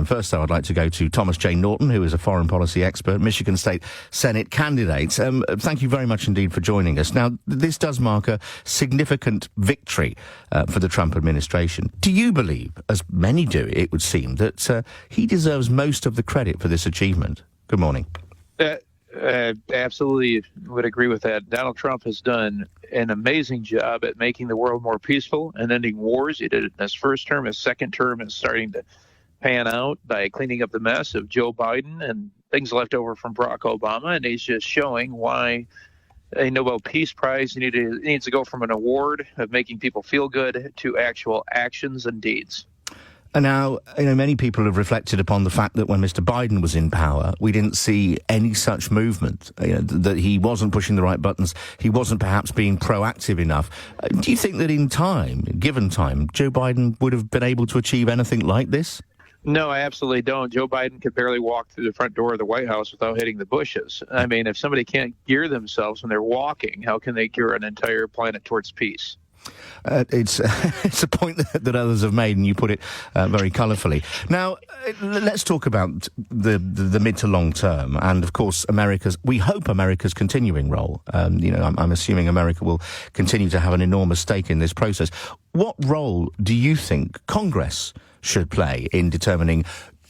First, though, I'd like to go to Thomas J. Norton, who is a foreign policy expert, Michigan State Senate candidate. Thank you very much indeed for joining us. Now, this does mark a significant victory for the Trump administration. Do you believe, as many do, it would seem, that he deserves most of the credit for this achievement? Good morning. Absolutely would agree with that. Donald Trump has done an amazing job at making the world more peaceful and ending wars. He did it in his first term. His second term is starting to pan out by cleaning up the mess of Joe Biden and things left over from Barack Obama. And he's just showing why a Nobel Peace Prize needs to go from an award of making people feel good to actual actions and deeds. And now, many people have reflected upon the fact that when Mr. Biden was in power, we didn't see any such movement, that he wasn't pushing the right buttons, he wasn't perhaps being proactive enough. Do you think that given time, Joe Biden would have been able to achieve anything like this? No, I absolutely don't. Joe Biden could barely walk through the front door of the White House without hitting the bushes. I mean, if somebody can't gear themselves when they're walking, how can they gear an entire planet towards peace? It's a point that others have made, and you put it very colourfully. Now, let's talk about the mid to long term, and of course, we hope America's continuing role. I'm assuming America will continue to have an enormous stake in this process. What role do you think Congress should play in determining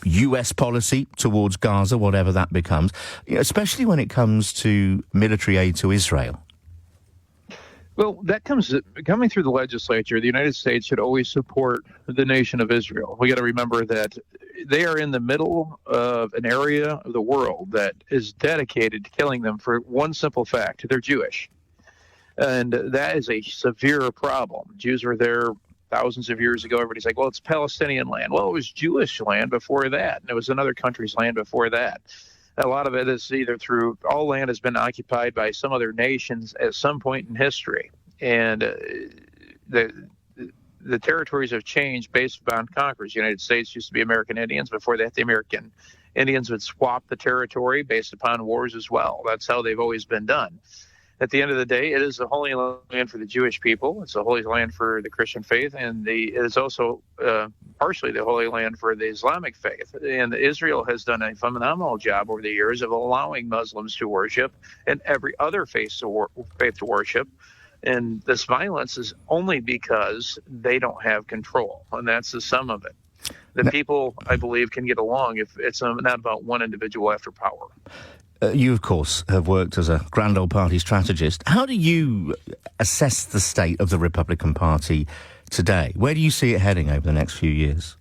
U.S. policy towards Gaza, whatever that becomes, especially when it comes to military aid to Israel? Well, that coming through the legislature. The United States should always support the nation of Israel. We got to remember that they are in the middle of an area of the world that is dedicated to killing them for one simple fact: they're Jewish. And that is a severe problem. Jews were there thousands of years ago. Everybody's like, well, it's Palestinian land. Well, it was Jewish land before that, and it was another country's land before that. A lot of it is either through all land has been occupied by some other nations at some point in history. And the territories have changed based upon conquerors. The United States used to be American Indians. Before that, the American Indians would swap the territory based upon wars as well. That's how they've always been done. At the end of the day, it is the holy land for the Jewish people. It's the holy land for the Christian faith, and it is also partially the holy land for the Islamic faith. And Israel has done a phenomenal job over the years of allowing Muslims to worship and every other faith to worship. And this violence is only because they don't have control, and that's the sum of it. The people, I believe, can get along if it's not about one individual after power. You, of course, have worked as a grand old party strategist. How do you assess the state of the Republican Party today? Where do you see it heading over the next few years?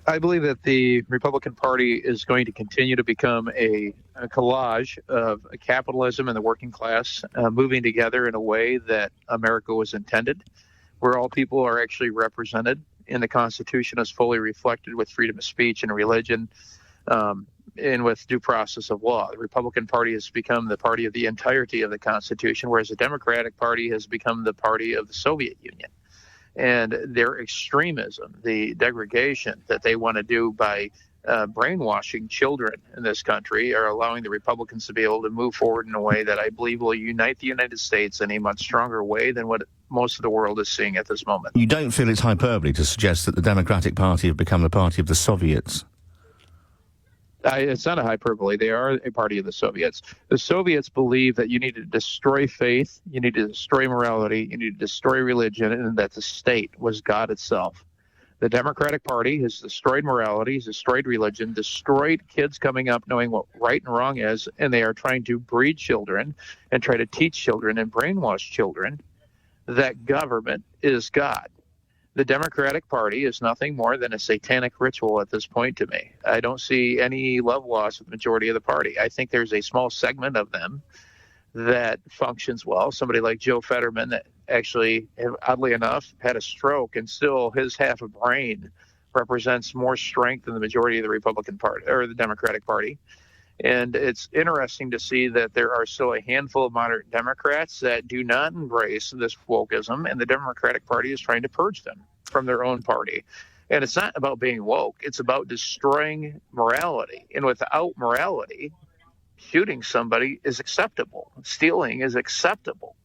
I believe that the Republican Party is going to continue to become a collage of capitalism and the working class moving together in a way that America was intended, where all people are actually represented, and the Constitution is fully reflected with freedom of speech and religion, and with due process of law. The Republican Party has become the party of the entirety of the Constitution, whereas the Democratic Party has become the party of the Soviet Union. And their extremism, the degradation that they want to do by brainwashing children in this country, are allowing the Republicans to be able to move forward in a way that I believe will unite the United States in a much stronger way than what most of the world is seeing at this moment. You don't feel it's hyperbole to suggest that the Democratic Party have become the party of the Soviets? It's not a hyperbole. They are a party of the Soviets. The Soviets believe that you need to destroy faith, you need to destroy morality, you need to destroy religion, and that the state was God itself. The Democratic Party has destroyed morality, has destroyed religion, destroyed kids coming up knowing what right and wrong is, and they are trying to breed children and try to teach children and brainwash children that government is God. The Democratic Party is nothing more than a satanic ritual at this point to me. I don't see any love loss with the majority of the party. I think there's a small segment of them that functions well. Somebody like Joe Fetterman that actually, oddly enough, had a stroke, and still his half a brain represents more strength than the majority of the Republican Party or the Democratic Party. And it's interesting to see that there are still a handful of moderate Democrats that do not embrace this wokeism, and the Democratic Party is trying to purge them from their own party. And it's not about being woke. It's about destroying morality. And without morality, shooting somebody is acceptable. Stealing is acceptable.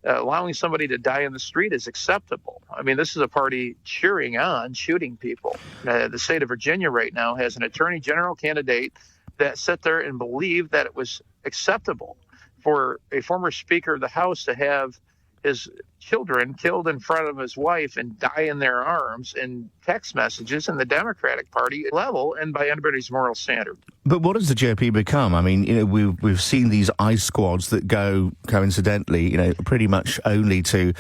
allowing somebody to die in the street is acceptable. I mean, this is a party cheering on shooting people. The state of Virginia right now has an attorney general candidate that sat there and believed that it was acceptable for a former Speaker of the House to have his children killed in front of his wife and die in their arms in text messages in the Democratic Party level and by anybody's moral standard. But what has the GOP become? I mean, we've seen these ICE squads that go, coincidentally, pretty much only to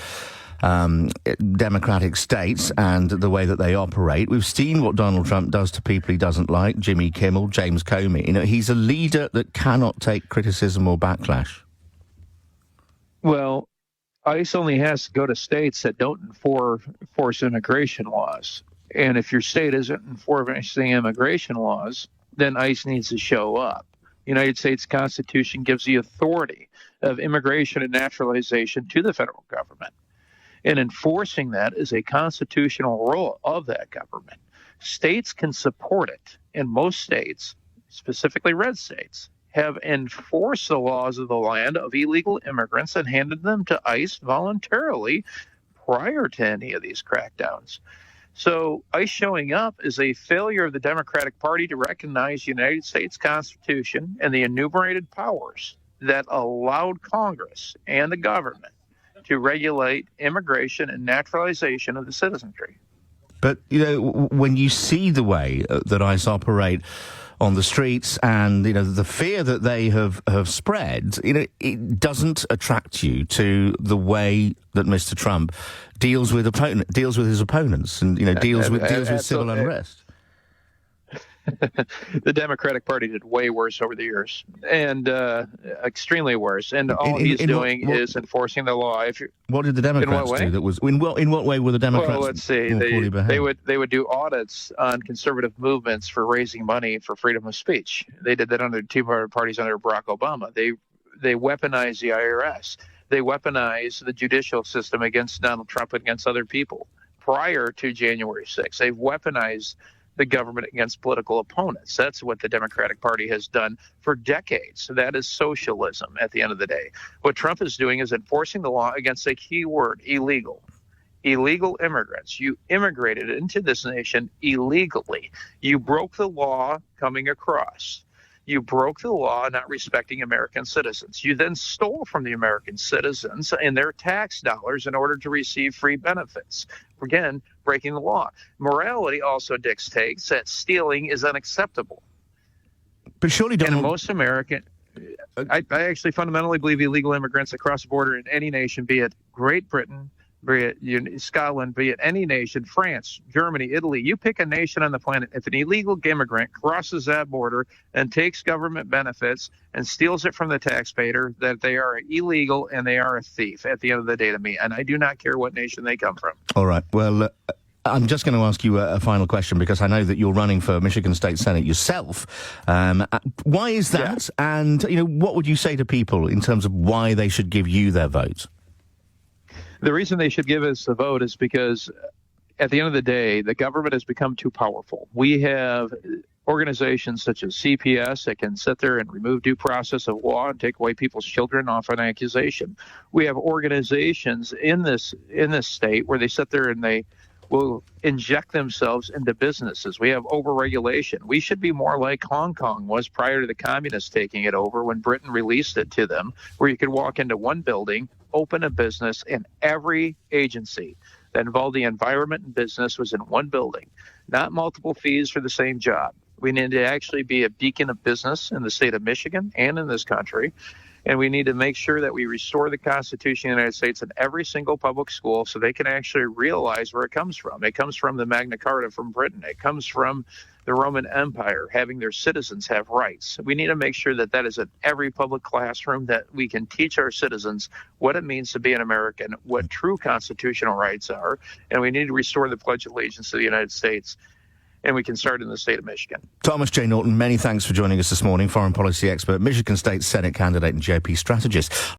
democratic states and the way that they operate. We've seen what Donald Trump does to people he doesn't like, Jimmy Kimmel, James Comey. He's a leader that cannot take criticism or backlash. Well, ICE only has to go to states that don't enforce immigration laws. And if your state isn't enforcing immigration laws, then ICE needs to show up. The United States Constitution gives the authority of immigration and naturalization to the federal government. And enforcing that is a constitutional role of that government. States can support it. And most states, specifically red states, have enforced the laws of the land of illegal immigrants and handed them to ICE voluntarily prior to any of these crackdowns. So ICE showing up is a failure of the Democratic Party to recognize the United States Constitution and the enumerated powers that allowed Congress and the government to regulate immigration and naturalization of the citizenry. But, when you see the way that ICE operate on the streets and, the fear that they have spread, it doesn't attract you to the way that Mr. Trump deals with his opponents and, deals with civil unrest. The Democratic Party did way worse over the years, and extremely worse. And all he's doing is enforcing the law. What did the Democrats do? That was in what way were the Democrats? Well, let's see. They would do audits on conservative movements for raising money for freedom of speech. They did that under two parties under Barack Obama. They weaponized the IRS. They weaponized the judicial system against Donald Trump and against other people prior to January 6th. They've weaponized the government against political opponents. That's what the Democratic Party has done for decades. So that is socialism at the end of the day. What Trump is doing is enforcing the law against a key word, illegal. Illegal immigrants. You immigrated into this nation illegally. You broke the law coming across. You broke the law not respecting American citizens. You then stole from the American citizens and their tax dollars in order to receive free benefits. Again, breaking the law. Morality also dictates that stealing is unacceptable. But surely, Donald... And most American... I actually fundamentally believe illegal immigrants across the border in any nation, be it Great Britain, be it Scotland, be it any nation, France, Germany, Italy, you pick a nation on the planet. If an illegal immigrant crosses that border and takes government benefits and steals it from the taxpayer, that they are illegal and they are a thief at the end of the day to me. And I do not care what nation they come from. All right. Well, I'm just going to ask you a final question because I know that you're running for Michigan State Senate yourself. Why is that? Yeah. And, what would you say to people in terms of why they should give you their vote? The reason they should give us the vote is because at the end of the day, the government has become too powerful. We have organizations such as CPS that can sit there and remove due process of law and take away people's children off an accusation. We have organizations in this state where they sit there and they will inject themselves into businesses. We have overregulation. We should be more like Hong Kong was prior to the communists taking it over when Britain released it to them, where you could walk into one building, open a business, and every agency that involved the environment and business was in one building, not multiple fees for the same job. We need to actually be a beacon of business in the state of Michigan and in this country. And we need to make sure that we restore the Constitution of the United States in every single public school so they can actually realize where it comes from. It comes from the Magna Carta from Britain. It comes from the Roman Empire, having their citizens have rights. We need to make sure that is in every public classroom, that we can teach our citizens what it means to be an American, what true constitutional rights are, and we need to restore the Pledge of Allegiance to the United States. And we can start in the state of Michigan. Thomas J. Norton, many thanks for joining us this morning. Foreign policy expert, Michigan State Senate candidate and GOP strategist.